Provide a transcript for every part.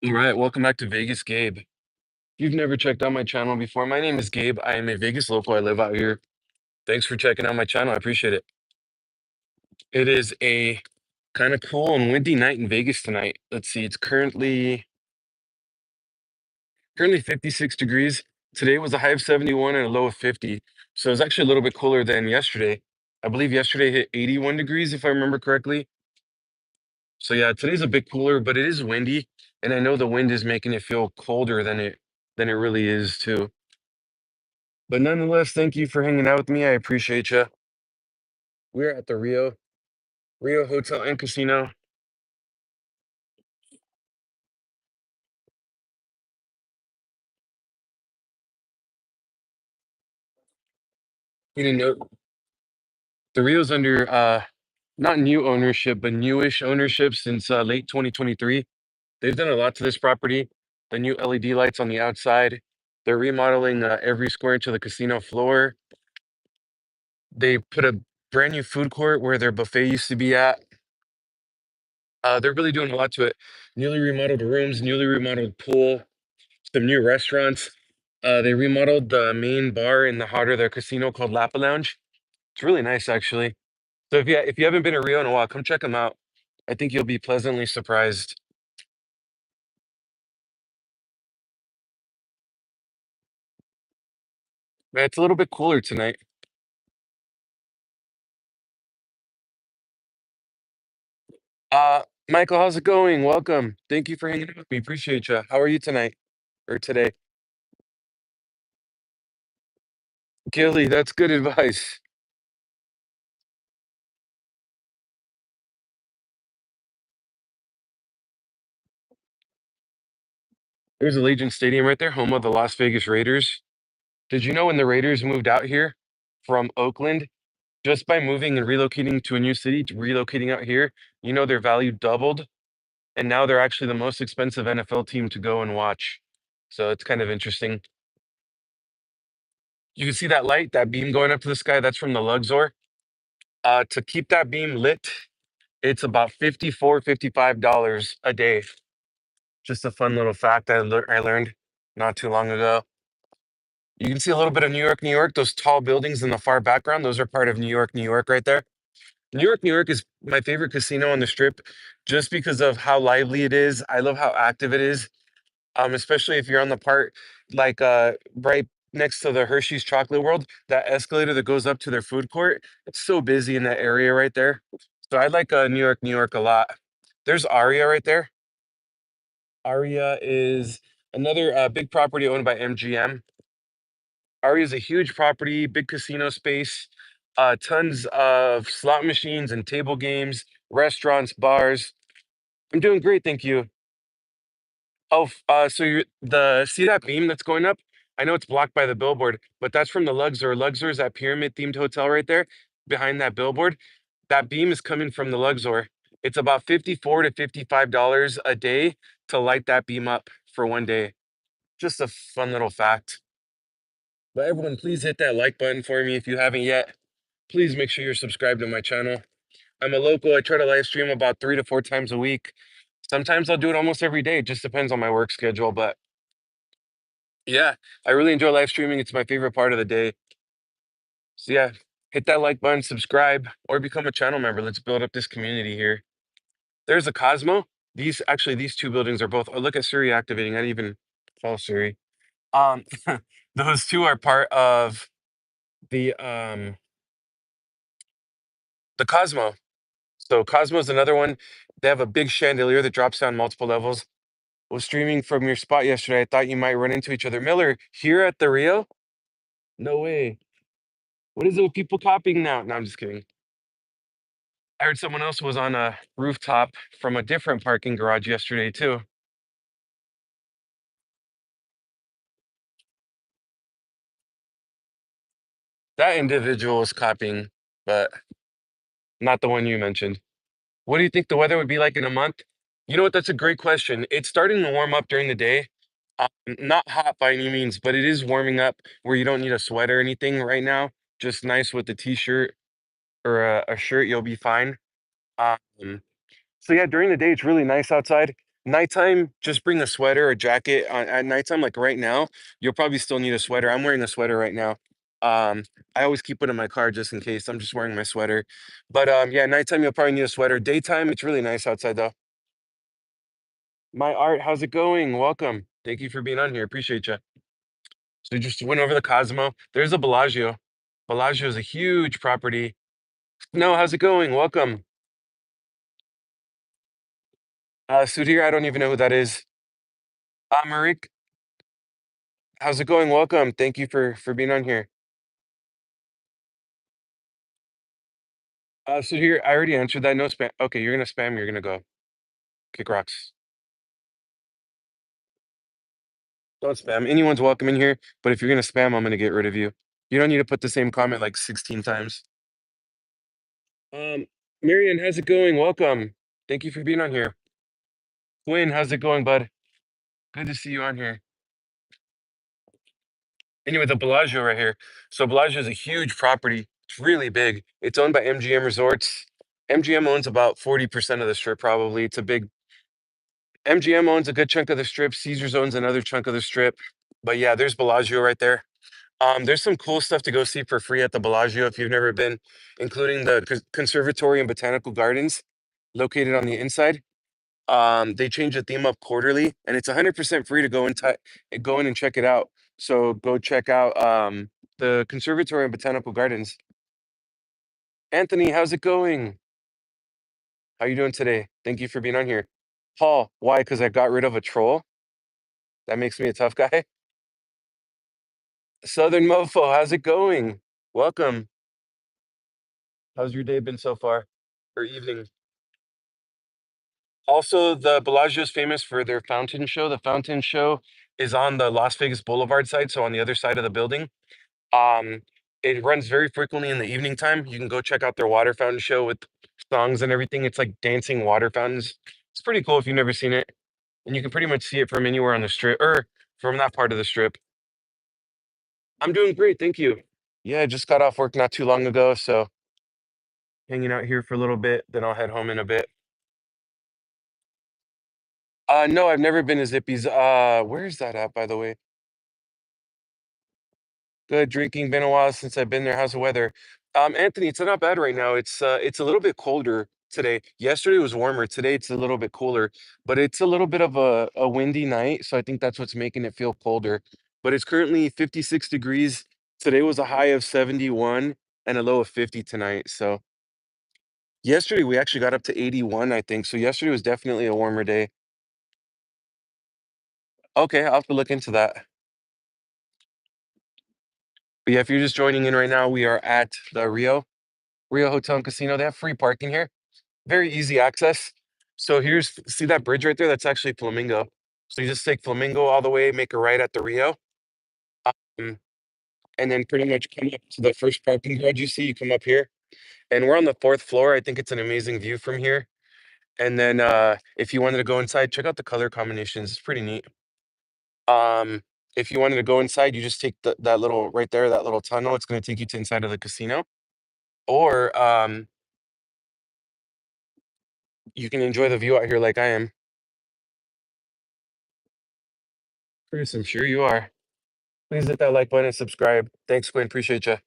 All right, welcome back to Vegas, Gabe. If you've never checked out my channel before, my name is Gabe. I am a Vegas local. I live out here. Thanks for checking out my channel. I appreciate it. It is a kind of cool and windy night in Vegas tonight. Let's see, it's currently 56 degrees. Today was a high of 71 and a low of 50. So it's actually a little bit cooler than yesterday. I believe yesterday hit 81 degrees, if I remember correctly. So yeah, today's a bit cooler, but it is windy, and I know the wind is making it feel colder than it really is too. But nonetheless, thank you for hanging out with me. I appreciate you. We're at the Rio Hotel and Casino. You didn't know the Rio's under not new ownership, but newish ownership since late 2023. They've done a lot to this property. The new LED lights on the outside. They're remodeling every square inch of the casino floor. They put a brand new food court where their buffet used to be at. They're really doing a lot to it. Newly remodeled rooms, newly remodeled pool, some new restaurants. They remodeled the main bar in the heart of their casino called Lapa Lounge. It's really nice, actually. So if you haven't been to Rio in a while, come check them out. I think you'll be pleasantly surprised. Man, it's a little bit cooler tonight. Michael, how's it going? Welcome. Thank you for hanging out with me. Appreciate you. How are you tonight or today? Gilly, that's good advice. There's Allegiant Stadium right there, home of the Las Vegas Raiders. Did you know when the Raiders moved out here from Oakland, just by moving and relocating to a new city, relocating out here, their value doubled, and now they're actually the most expensive NFL team to go and watch. So it's kind of interesting. You can see that light, that beam going up to the sky. That's from the Luxor. To keep that beam lit, it's about $55 a day. Just a fun little fact I learned not too long ago. You can see a little bit of New York, New York. Those tall buildings in the far background, those are part of New York, New York, right there. New York, New York is my favorite casino on the strip just because of how lively it is. I love how active it is. Especially if you're on the part like right next to the Hershey's Chocolate World, that escalator that goes up to their food court. It's so busy in that area right there. So I like New York, New York a lot. There's Aria right there. Aria is another big property owned by MGM. Aria is a huge property, big casino space, tons of slot machines and table games, restaurants, bars. I'm doing great, thank you. So the see that beam that's going up? I know it's blocked by the billboard, but that's from the Luxor. Luxor is that pyramid themed hotel right there behind that billboard. That beam is coming from the Luxor. It's about 54 to $55 a day to light that beam up for one day. Just a fun little fact. But everyone, please hit that like button for me if you haven't yet. Please make sure you're subscribed to my channel. I'm a local. I try to live stream about 3 to 4 times a week. Sometimes I'll do it almost every day. It just depends on my work schedule. But yeah, I really enjoy live streaming. It's my favorite part of the day. So yeah, hit that like button, subscribe, or become a channel member. Let's build up this community here. There's a Cosmo. These two buildings are both. Oh, look at Siri activating. I didn't even call Siri. Um, those two are part of the the Cosmo. So Cosmo's another one. They have a big chandelier that drops down multiple levels. Was streaming from your spot yesterday. I thought you might run into each other. Miller, here at the Rio? No way. What is it with people copying now? No, I'm just kidding. I heard someone else was on a rooftop from a different parking garage yesterday too. That individual was copying, but not the one you mentioned. What do you think the weather would be like in a month? You know what? That's a great question. It's starting to warm up during the day. Not hot by any means, but it is warming up where you don't need a sweat or anything right now. Just nice with a t-shirt or a shirt, you'll be fine. Um, so yeah, during the day it's really nice outside. Nighttime, just bring a sweater or jacket. At nighttime, like right now, you'll probably still need a sweater. I'm wearing a sweater right now. Um, I always keep it in my car just in case. I'm just wearing my sweater. But yeah, nighttime you'll probably need a sweater. Daytime, it's really nice outside though. My art, how's it going? Welcome. Thank you for being on here. Appreciate you. So just went over the Cosmo. There's a Bellagio. Bellagio is a huge property. No, how's it going? Welcome. Sudhir, I don't even know who that is. Marik, how's it going? Welcome. Thank you for being on here. Sudhir, I already answered that. No spam. Okay, you're gonna spam. You're gonna go kick rocks. Don't spam. Anyone's welcome in here, but if you're gonna spam, I'm gonna get rid of you. You don't need to put the same comment like 16 times. Um, Marion, how's it going? Welcome. Thank you for being on here. Quinn, how's it going, bud? Good to see you on here. Anyway, the Bellagio right here. So Bellagio is a huge property. It's really big. It's owned by MGM Resorts. MGM owns about 40% of the strip, probably. It's a big MGM owns a good chunk of the strip. Caesars owns another chunk of the strip. But yeah, there's Bellagio right there. There's some cool stuff to go see for free at the Bellagio if you've never been, including the conservatory and botanical gardens located on the inside. They change the theme up quarterly, and it's 100% free to go in and check it out. So go check out the conservatory and botanical gardens. Anthony, how's it going? How you doing today? Thank you for being on here. Paul, why? Because I got rid of a troll. That makes me a tough guy. Southern Mofo, how's it going? Welcome. How's your day been so far? Or evening? Also, the Bellagio is famous for their fountain show. The fountain show is on the Las Vegas Boulevard side, so on the other side of the building. Um, it runs very frequently in the evening time. You can go check out their water fountain show with songs and everything. It's like dancing water fountains. It's pretty cool if you've never seen it. And you can pretty much see it from anywhere on the strip or from that part of the strip. I'm doing great, thank you. Yeah, I just got off work not too long ago, so hanging out here for a little bit, then I'll head home in a bit. No, I've never been to Zippy's. Where's that at, by the way? Good drinking. Been a while since I've been there. How's the weather? Anthony, it's not bad right now. It's a little bit colder today. Yesterday was warmer. Today it's a little bit cooler, but it's a little bit of a windy night, so I think that's what's making it feel colder. But it's currently 56 degrees. Today was a high of 71 and a low of 50 tonight. So yesterday we actually got up to 81, I think. So yesterday was definitely a warmer day. Okay, I'll have to look into that. But yeah, if you're just joining in right now, we are at the Rio Hotel and Casino. They have free parking here, very easy access. So here's, see that bridge right there? That's actually Flamingo. So you just take Flamingo all the way, make a right at the Rio, um, and then pretty much come up to the first parking garage you see. You come up here, and we're on the fourth floor. I think it's an amazing view from here. And then if you wanted to go inside, check out the color combinations. It's pretty neat. Um, if you wanted to go inside, you just take that little right there, that little tunnel. It's going to take you to inside of the casino. Or you can enjoy the view out here like I am. Chris, I'm sure you are. Please hit that like button and subscribe. Thanks, Quinn. Appreciate you.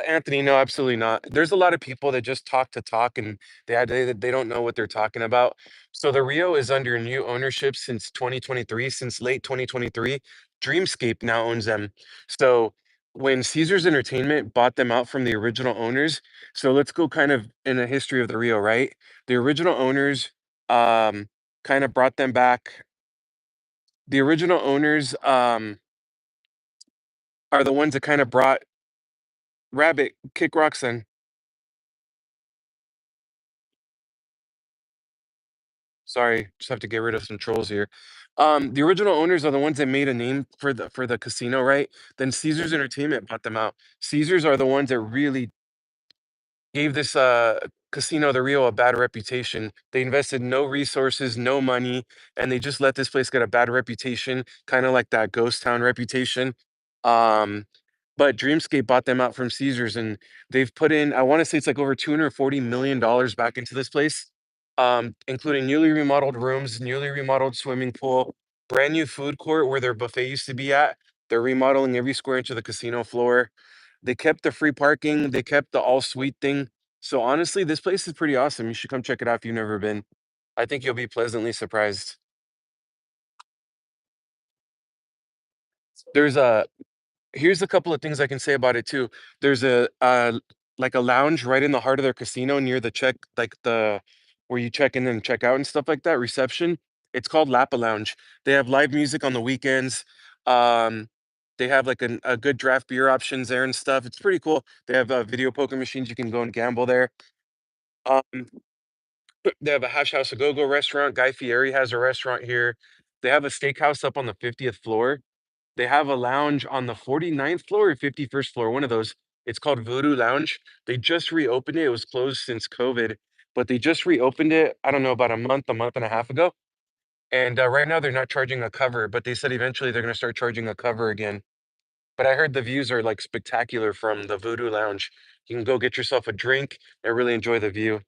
Anthony, no, absolutely not. There's a lot of people that just talk to talk and they don't know what they're talking about. So the Rio is under new ownership since 2023, since late 2023. Dreamscape now owns them. So when Caesars Entertainment bought them out from the original owners, so let's go kind of in a history of the Rio, right? The original owners kind of brought them back. The original owners are the ones that kind of brought Rabbit, kick rocks in. Sorry, just have to get rid of some trolls here. The original owners are the ones that made a name for the casino, right? Then Caesars Entertainment bought them out. Caesars are the ones that really gave this casino, the Rio, a bad reputation. They invested no resources, no money, and they just let this place get a bad reputation, kind of like that ghost town reputation. Um, but Dreamscape bought them out from Caesars, and they've put in, I want to say it's like over $240 million back into this place. including newly remodeled rooms, newly remodeled swimming pool, brand new food court where their buffet used to be at. They're remodeling every square inch of the casino floor. They kept the free parking, they kept the all suite thing. So honestly, this place is pretty awesome. You should come check it out if you've never been. I think you'll be pleasantly surprised. There's a Here's a couple of things I can say about it too. There's a like a lounge right in the heart of their casino near the check, like the where you check in and check out and stuff like that, reception. It's called Lapa Lounge. They have live music on the weekends. Um, they have like a good draft beer options there and stuff. It's pretty cool. They have video poker machines. You can go and gamble there. Um, they have a Hash House a Go Go restaurant. Guy Fieri has a restaurant here. They have a steakhouse up on the 50th floor. They have a lounge on the 49th floor or 51st floor, one of those. It's called Voodoo Lounge. They just reopened it. It was closed since COVID, but they just reopened it, I don't know, about a month and a half ago. And right now they're not charging a cover, but they said eventually they're going to start charging a cover again. But I heard the views are like spectacular from the Voodoo Lounge. You can go get yourself a drink and really enjoy the view.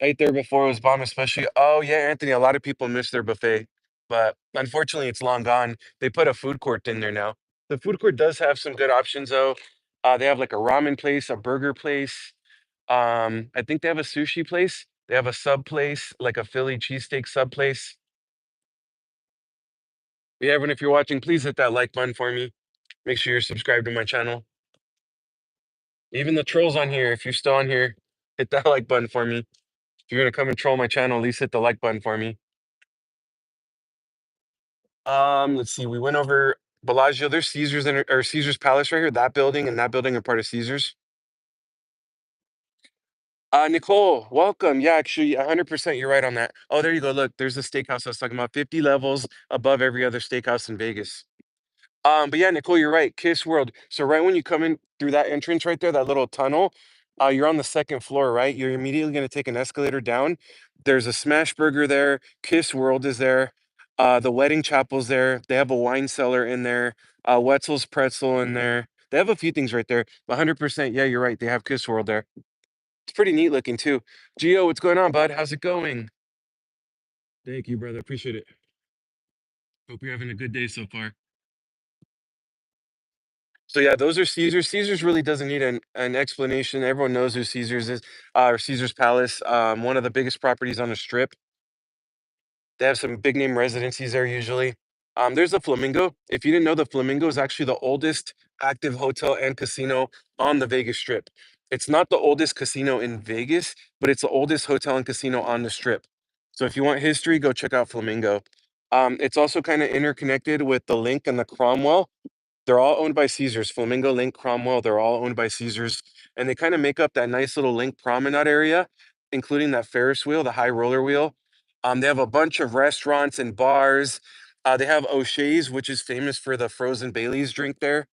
Ate there before, it was bomb, especially. Oh yeah, Anthony, a lot of people miss their buffet, but unfortunately it's long gone. They put a food court in there now. The food court does have some good options though. They have like a ramen place, a burger place. I think they have a sushi place. They have a sub place, like a Philly cheesesteak sub place. Yeah, everyone, if you're watching, please hit that like button for me. Make sure you're subscribed to my channel. Even the trolls on here, if you're still on here, hit that like button for me. If you're gonna come and troll my channel, at least hit the like button for me. Let's see. We went over Bellagio. There's Caesar's or Caesar's Palace right here. That building and that building are part of Caesar's. Nicole, welcome. Yeah, actually, 100% you're right on that. Oh, there you go. Look, there's the steakhouse I was talking about. 50 levels above every other steakhouse in Vegas. But yeah, Nicole, you're right. Kiss World. So right when you come in through that entrance right there, that little tunnel, you're on the second floor, right? You're immediately going to take an escalator down. There's a smash burger there. Kiss World is there. The wedding chapel's there. They have a wine cellar in there. Wetzel's pretzel in there. They have a few things right there. 100%. Yeah, you're right. They have Kiss World there. It's pretty neat looking too. Gio, what's going on, bud? How's it going? Thank you, brother. Appreciate it. Hope you're having a good day so far. So yeah, those are Caesars. Caesars really doesn't need an explanation. Everyone knows who Caesars is, or Caesar's Palace. One of the biggest properties on the strip. They have some big name residencies there usually. There's the Flamingo. If you didn't know, the Flamingo is actually the oldest active hotel and casino on the Vegas Strip. It's not the oldest casino in Vegas, but it's the oldest hotel and casino on the Strip. So if you want history, go check out Flamingo. It's also kind of interconnected with the Link and the Cromwell. They're all owned by Caesars. Flamingo, Link, Cromwell, they're all owned by Caesars. And they kind of make up that nice little Link promenade area, including that Ferris wheel, the high roller wheel. They have a bunch of restaurants and bars. They have O'Shea's, which is famous for the frozen Bailey's drink there.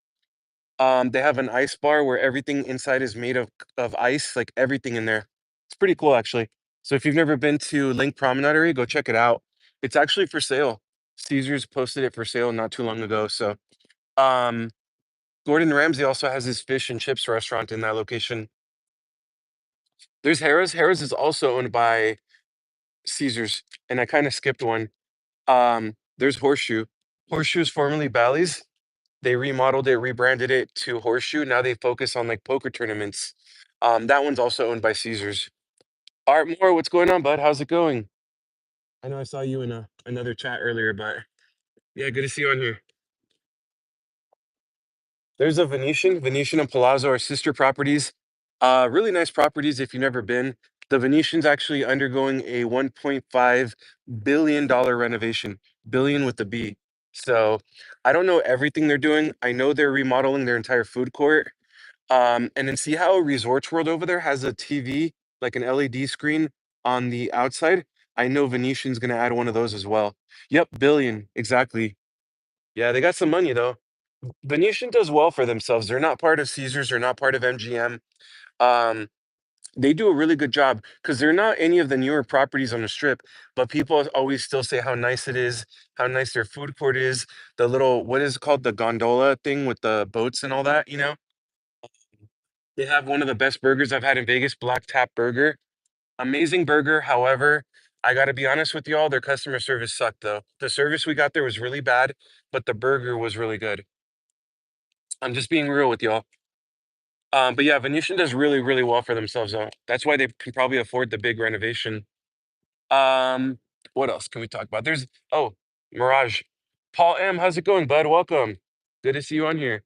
They have an ice bar where everything inside is made of ice, like everything in there. It's pretty cool, actually. So if you've never been to Link Promenade area, go check it out. It's actually for sale. Caesars posted it for sale not too long ago. So um, Gordon Ramsay also has his fish and chips restaurant in that location. There's Harrah's. Harrah's is also owned by Caesars, and I kind of skipped one. There's Horseshoe. Horseshoe is formerly Bally's. They remodeled it, rebranded it to Horseshoe. Now they focus on like poker tournaments. That one's also owned by Caesars. Art Moore, what's going on, bud? How's it going? I know I saw you in another chat earlier, but yeah, good to see you on here. There's a Venetian and Palazzo are sister properties. Really nice properties if you've never been. The Venetian's actually undergoing a $1.5 billion renovation, billion with the B. So I don't know everything they're doing. I know they're remodeling their entire food court. And then see how Resorts World over there has a TV, like an LED screen on the outside. I know Venetian's gonna add one of those as well. Yep, billion, exactly. Yeah, they got some money though. Venetian does well for themselves. They're not part of Caesars. They're not part of MGM. Um, they do a really good job because they're not any of the newer properties on the strip, but people always still say how nice it is, how nice their food court is, the little what is it called, the gondola thing with the boats and all that, you know? They have one of the best burgers I've had in Vegas, Black Tap Burger. Amazing burger. However, I got to be honest with y'all, their customer service sucked though. The service we got there was really bad, but the burger was really good. I'm just being real with y'all. But yeah, Venetian does really, really well for themselves though. That's why they can probably afford the big renovation. Um, what else can we talk about? Oh, Mirage. Paul M, how's it going, bud? Welcome. Good to see you on here.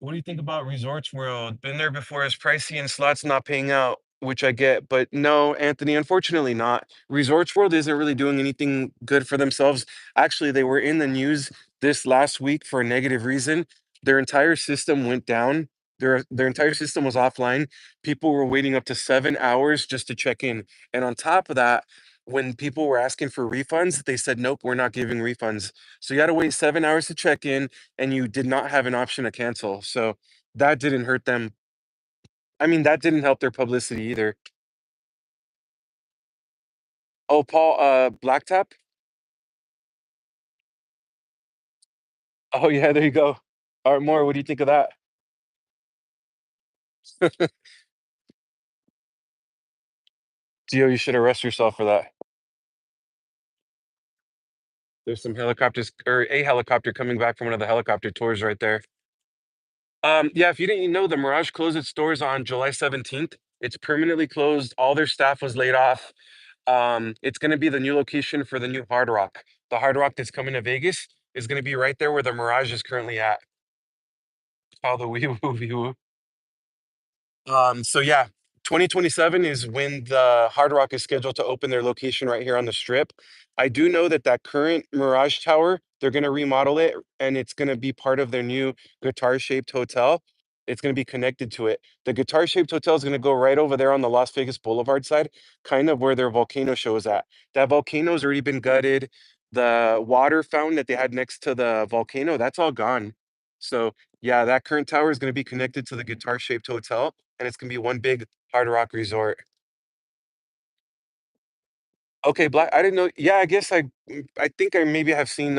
What do you think about Resorts World? Been there before. It's pricey and slots not paying out, which I get. But no, Anthony, unfortunately not. Resorts World isn't really doing anything good for themselves. Actually, they were in the news this last week for a negative reason. Their entire system went down. Their entire system was offline. People were waiting up to 7 hours just to check in. And on top of that, when people were asking for refunds, they said, nope, we're not giving refunds. So you got to wait 7 hours to check in and you did not have an option to cancel. So that didn't hurt them. I mean, that didn't help their publicity either. Oh, Paul, Blacktop? Oh yeah, there you go. Art Moore, what do you think of that? Gio, you should arrest yourself for that. There's some helicopters or a helicopter coming back from one of the helicopter tours right there. Yeah, if you didn't know, the Mirage closed its doors on July 17th. It's permanently closed. All their staff was laid off. It's going to be the new location for the new Hard Rock. The Hard Rock that's coming to Vegas is going to be right there where the Mirage is currently at. All the wee woo wee woo. So yeah, 2027 is when the Hard Rock is scheduled to open their location right here on the Strip. I do know that that current Mirage Tower, they're going to remodel it and it's going to be part of their new guitar-shaped hotel. It's going to be connected to it. The guitar-shaped hotel is going to go right over there on the Las Vegas Boulevard side, kind of where their volcano show is at. That volcano's already been gutted. The water fountain that they had next to the volcano, that's all gone. So yeah, that current tower is going to be connected to the guitar-shaped hotel and it's gonna be one big Hard Rock resort. Okay, Black. I didn't know. Yeah, I guess I think I maybe have seen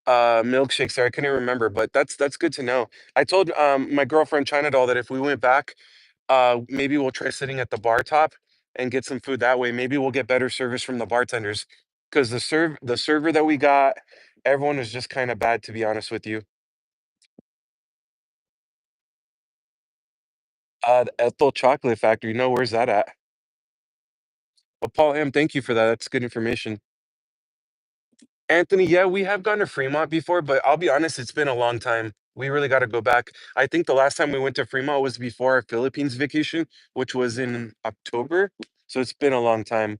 milkshakes there. I couldn't remember, but that's good to know. I told my girlfriend China Doll that if we went back, maybe we'll try sitting at the bar top and get some food that way. Maybe we'll get better service from the bartenders because the server that we got, everyone was just kind of bad to be honest with you. The Ethel Chocolate Factory. No, where's that at? Well, Paul M, thank you for that. That's good information. Anthony, yeah, we have gone to Fremont before, but I'll be honest, it's been a long time. We really got to go back. I think the last time we went to Fremont was before our Philippines vacation, which was in October. So it's been a long time.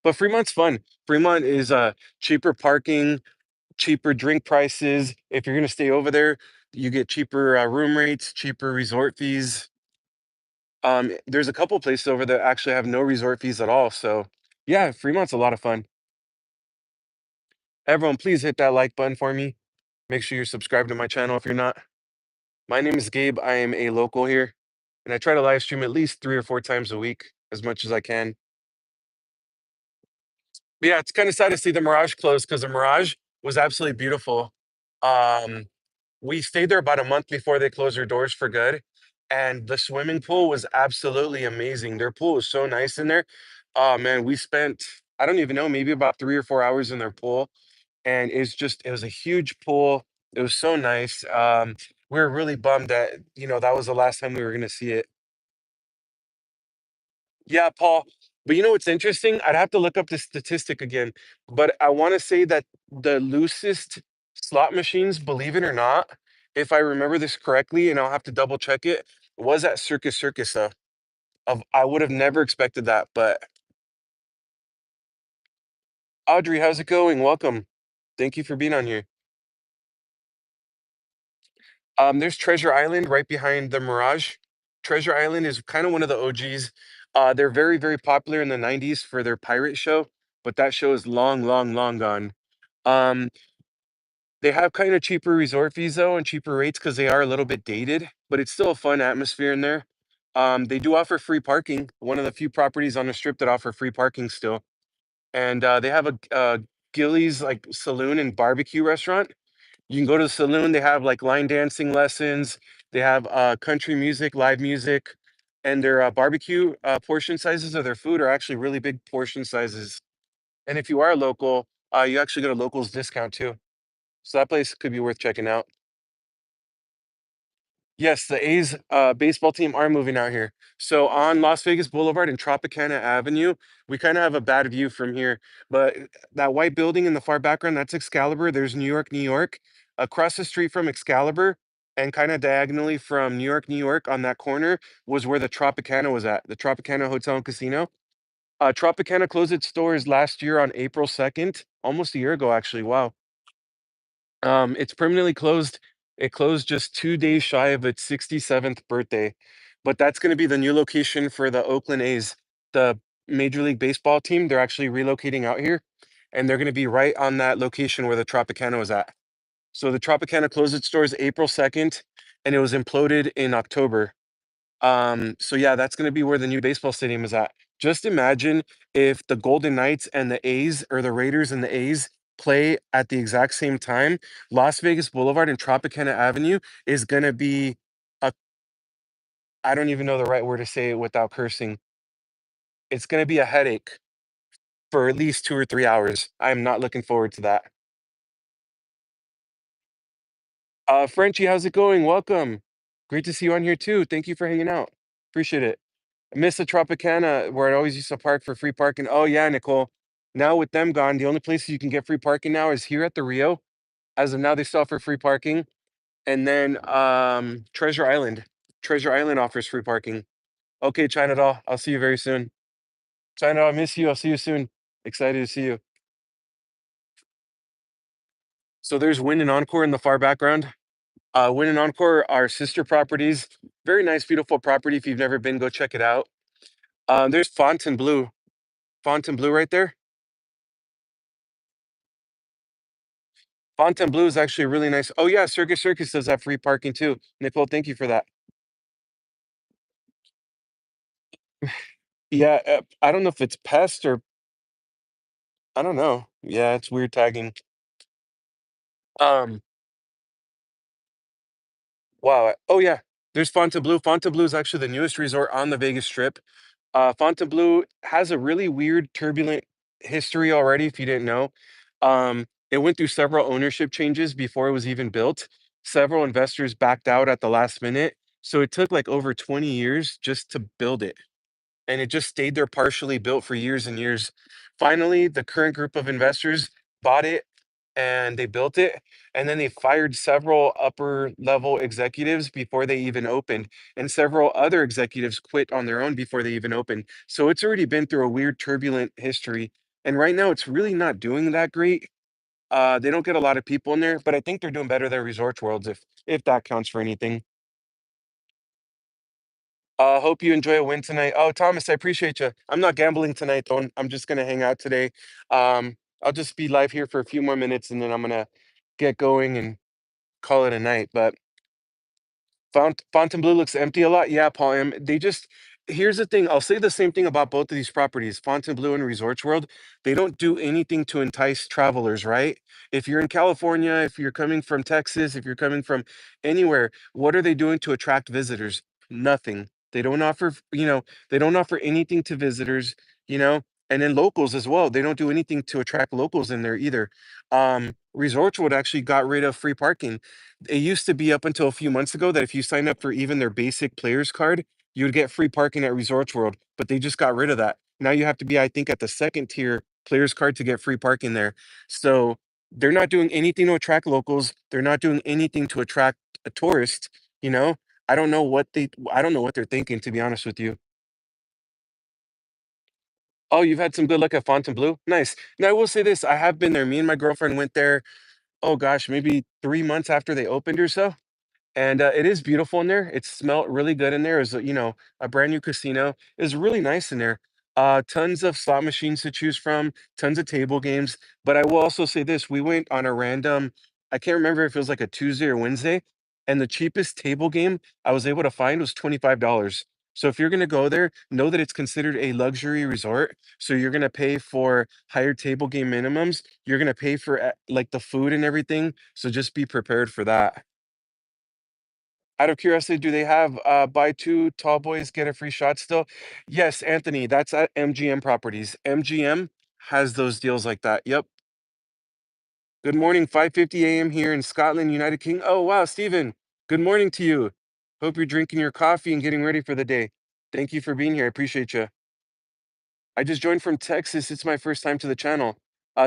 But Fremont's fun. Fremont is cheaper parking, cheaper drink prices. If you're gonna stay over there, you get cheaper room rates, cheaper resort fees. There's a couple places over there that actually have no resort fees at all. So yeah, Fremont's a lot of fun. Everyone, please hit that like button for me. Make sure you're subscribed to my channel if you're not. My name is Gabe. I am a local here, and I try to live stream at least 3 or 4 times a week, as much as I can. But yeah, it's kind of sad to see the Mirage close because the Mirage was absolutely beautiful. Um, we stayed there about a month before they closed their doors for good, and the swimming pool was absolutely amazing. Their pool was so nice in there. Oh man, we spent I don't even know, maybe about 3 or 4 hours in their pool and it was a huge pool. It was so nice. We were really bummed that that was the last time we were going to see it. Yeah, Paul. But you know what's interesting? I'd have to look up the statistic again, but I want to say that the loosest slot machines, believe it or not, if I remember this correctly, and I'll have to double check it, was at Circus Circus though. Of I would have never expected that, but Audrey, how's it going? Welcome. Thank you for being on here. There's Treasure Island right behind the Mirage. Treasure Island is kind of one of the OGs. They're very, very popular in the 90s for their pirate show, but that show is long, long, long gone. Um, they have kind of cheaper resort fees though and cheaper rates because they are a little bit dated, but it's still a fun atmosphere in there. They do offer free parking, one of the few properties on the strip that offer free parking still. And they have a Gillies like saloon and barbecue restaurant. You can go to the saloon, they have, like, line dancing lessons, they have, country music, live music. and their barbecue portion sizes of their food are actually really big portion sizes. And if you are a local, you actually get a locals discount too. So that place could be worth checking out. Yes, the A's baseball team are moving out here. So on Las Vegas Boulevard and Tropicana Avenue, we kind of have a bad view from here. But that white building in the far background, that's Excalibur. There's New York, New York. Across the street from Excalibur and kind of diagonally from New York, New York on that corner was where the Tropicana was at, the Tropicana Hotel and Casino. Tropicana closed its doors last year on April 2nd, almost a year ago, actually. Wow. It's permanently closed. It closed just 2 days shy of its 67th birthday, but that's gonna be the new location for the Oakland A's, the Major League Baseball team. They're actually relocating out here, and they're gonna be right on that location where the Tropicana was at. So the Tropicana closed its doors April 2nd, and it was imploded in October. So yeah, that's gonna be where the new baseball stadium is at. Just imagine if the Golden Knights and the A's or the Raiders and the A's play at the exact same time. Las Vegas Boulevard and Tropicana Avenue is gonna be a I don't even know the right word to say it without cursing. It's gonna be a headache for at least 2 or 3 hours. I am not looking forward to that. Frenchie, how's it going? Welcome. Great to see you on here too. Thank you for hanging out. Appreciate it. I miss the Tropicana where I always used to park for free parking. Oh yeah, Nicole. Now with them gone, the only places you can get free parking now is here at the Rio. As of now, they still offer free parking. And then Treasure Island. Treasure Island offers free parking. Okay, China Doll. I'll see you very soon. China Doll, I miss you. I'll see you soon. Excited to see you. So there's Win and Encore in the far background. Win and Encore are sister properties. Very nice, beautiful property. If you've never been, go check it out. There's Fontainebleau. Fontainebleau right there. Fontainebleau is actually really nice. Oh yeah, Circus Circus does have free parking too. Nicole, thank you for that. Yeah, I don't know if it's pest or I don't know. Yeah, it's weird tagging. Um, wow. Oh yeah, there's Fontainebleau. Fontainebleau is actually the newest resort on the Vegas Strip. Fontainebleau has a really weird, turbulent history already. If you didn't know, it went through several ownership changes before it was even built. Several investors backed out at the last minute, so it took like over 20 years just to build it. And it just stayed there partially built for years and years. Finally, the current group of investors bought it and they built it. And then they fired several upper level executives before they even opened. And several other executives quit on their own before they even opened. So it's already been through a weird, turbulent history. And right now, it's really not doing that great. They don't get a lot of people in there, but I think they're doing better than Resorts Worlds if that counts for anything. Hope you enjoy a win tonight. Oh, Thomas, I appreciate you. I'm not gambling tonight, though. I'm just gonna hang out today. I'll just be live here for a few more minutes, and then I'm gonna get going and call it a night. But Fontainebleau looks empty a lot. Yeah, Paul M. They just here's the thing. I'll say the same thing about both of these properties, Fontainebleau and Resorts World. They don't do anything to entice travelers, right? If you're in California, if you're coming from Texas, if you're coming from anywhere, what are they doing to attract visitors? Nothing. They don't offer, they don't offer anything to visitors, you know, and then locals as well. They don't do anything to attract locals in there either. Resorts World actually got rid of free parking. It used to be up until a few months ago that if you sign up for even their basic players card, you would get free parking at Resorts World, but they just got rid of that. Now you have to be, I think, at the second tier players card to get free parking there. So they're not doing anything to attract locals. They're not doing anything to attract a tourist. You know, I don't know what they're thinking, to be honest with you. Oh, you've had some good luck at Fontainebleau? Nice. Now I will say this: I have been there. Me and my girlfriend went there. Oh gosh, maybe 3 months after they opened or so. And, it is beautiful in there. It smelled really good in there. It's a brand new casino. It's really nice in there. Tons of slot machines to choose from, tons of table games. But I will also say this, we went on a random I can't remember if it was like a Tuesday or Wednesday, and the cheapest table game I was able to find was $25. So if you're gonna go there, know that it's considered a luxury resort. So you're gonna pay for higher table game minimums. You're gonna pay for, like, the food and everything. So just be prepared for that. Out of curiosity, do they have buy two tall boys get a free shot still? Yes, Anthony, that's at MGM properties. MGM has those deals like that. Yep. Good morning, 5:50 a.m. here in Scotland, United Kingdom. Oh wow, Stephen. Good morning to you. Hope you're drinking your coffee and getting ready for the day. Thank you for being here. I appreciate you. I just joined from Texas. It's my first time to the channel.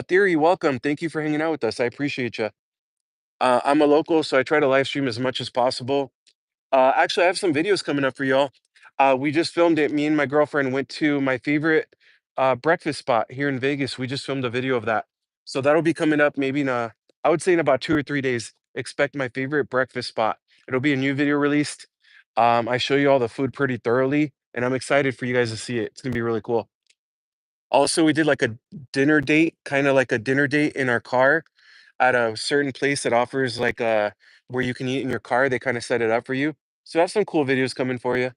Theory, welcome. Thank you for hanging out with us. I appreciate you. I'm a local, so I try to live stream as much as possible. Actually, I have some videos coming up for y'all. We just filmed it. Me and my girlfriend went to my favorite breakfast spot here in Vegas. We just filmed a video of that. So that'll be coming up maybe I would say in about 2 or 3 days. Expect my favorite breakfast spot. It'll be a new video released. I show you all the food pretty thoroughly, and I'm excited for you guys to see it. It's gonna be really cool. Also, we did like a dinner date, kind of like a dinner date in our car at a certain place that offers like where you can eat in your car. They kind of set it up for you. So that's some cool videos coming for you.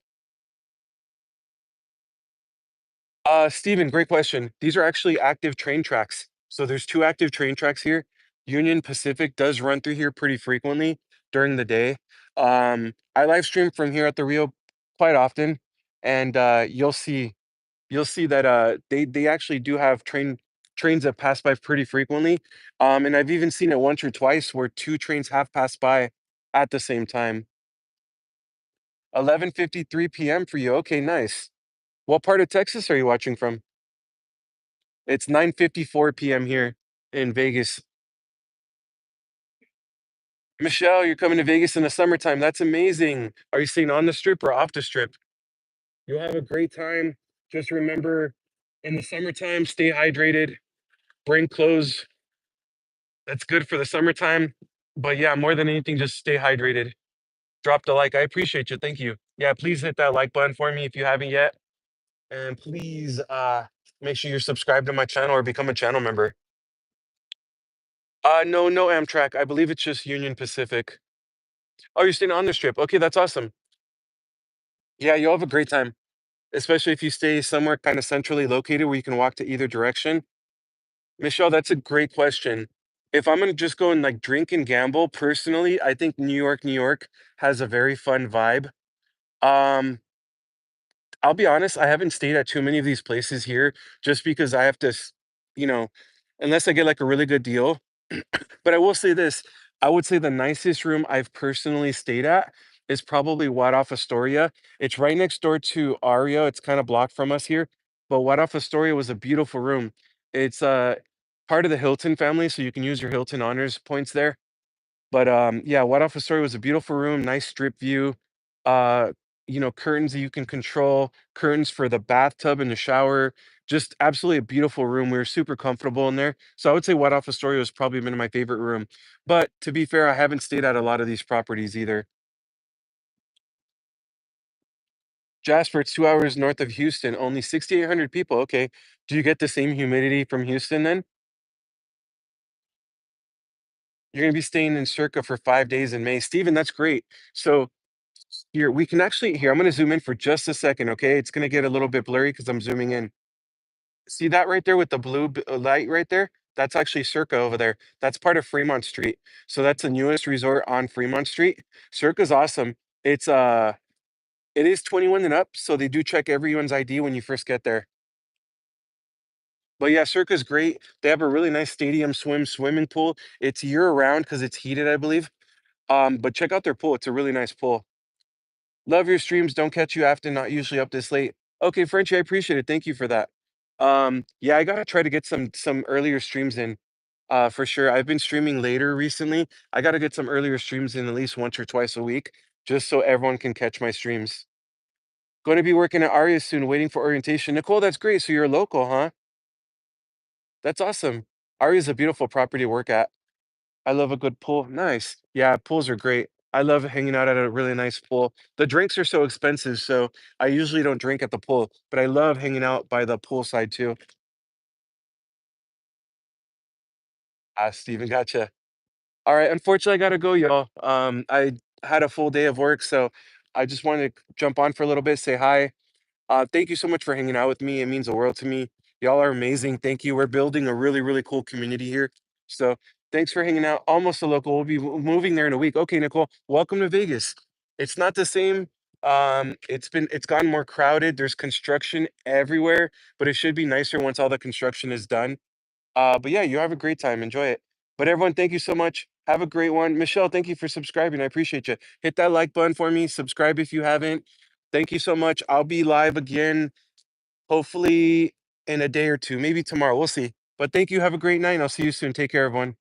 Steven, great question. These are actually active train tracks. So there's two active train tracks here. Union Pacific does run through here pretty frequently during the day. I live stream from here at the Rio quite often, and you'll see that they actually do have trains that pass by pretty frequently. And I've even seen it once or twice where two trains have passed by at the same time. 11:53 p.m. for you. Okay, nice. What part of Texas are you watching from? It's 9:54 p.m. here in Vegas. Michelle, you're coming to Vegas in the summertime. That's amazing. Are you staying on the strip or off the strip? You'll have a great time. Just remember, in the summertime, stay hydrated, bring clothes. That's good for the summertime. But yeah, more than anything, just stay hydrated. Drop the like. I appreciate you. Thank you. Yeah, please hit that like button for me if you haven't yet. And please make sure you're subscribed to my channel or become a channel member. No, no Amtrak. I believe it's just Union Pacific. Oh, you're staying on the strip. Okay, that's awesome. Yeah, you'll have a great time, especially if you stay somewhere kind of centrally located where you can walk to either direction. Michelle, that's a great question. If I'm gonna just go and like drink and gamble, personally, I think New York has a very fun vibe. Um, I'll be honest, I haven't stayed at too many of these places here just because I have to, you know, unless I get like a really good deal. But I will say this, I would say the nicest room I've personally stayed at is probably Waldorf Astoria. It's right next door to Aria. It's kind of blocked from us here, but Waldorf Astoria was a beautiful room. It's part of the Hilton family, so you can use your Hilton honors points there. But yeah, White Office Story was a beautiful room, nice strip view. Uh, curtains that you can control, curtains for the bathtub and the shower. Just absolutely a beautiful room. We were super comfortable in there. So I would say White Office Story was probably been my favorite room. But to be fair, I haven't stayed at a lot of these properties either. Jasper, it's 2 hours north of Houston, only 6,800 people. Okay. Do you get the same humidity from Houston then? You're going to be staying in Circa for 5 days in May. Steven, that's great. So here, we can actually here, I'm gonna zoom in for just a second, okay? It's gonna get a little bit blurry because I'm zooming in. See that right there with the blue light right there? That's actually Circa over there. That's part of Fremont Street. So that's the newest resort on Fremont Street. Circa's awesome. It's it is 21 and up, so they do check everyone's ID when you first get there. But yeah, Circa's great. They have a really nice stadium swimming pool. It's year round because it's heated, I believe. But check out their pool. It's a really nice pool. Love your streams. Don't catch you after, not usually up this late. Okay, Frenchie, I appreciate it. Thank you for that. Yeah, I gotta try to get some earlier streams in. For sure. I've been streaming later recently. I gotta get some earlier streams in at least once or twice a week, just so everyone can catch my streams. Going to be working at Aria soon, waiting for orientation. Nicole, that's great. So you're a local, huh? That's awesome. Aria is a beautiful property to work at. I love a good pool. Nice. Yeah, pools are great. I love hanging out at a really nice pool. The drinks are so expensive, so I usually don't drink at the pool, but I love hanging out by the poolside too. Steven, gotcha. All right, unfortunately, I gotta go, y'all. I had a full day of work, so I just wanted to jump on for a little bit, say hi. Thank you so much for hanging out with me. It means the world to me. Y'all are amazing. Thank you. We're building a really, really cool community here. So thanks for hanging out. Almost a local. We'll be moving there in a week. Okay, Nicole, welcome to Vegas. It's not the same. It's gotten more crowded. There's construction everywhere, but it should be nicer once all the construction is done. But yeah, you have a great time. Enjoy it. But everyone, thank you so much. Have a great one. Michelle, thank you for subscribing. I appreciate you. Hit that like button for me. Subscribe if you haven't. Thank you so much. I'll be live again, hopefully in a day or two, maybe tomorrow. We'll see. But thank you. Have a great night. I'll see you soon. Take care, everyone.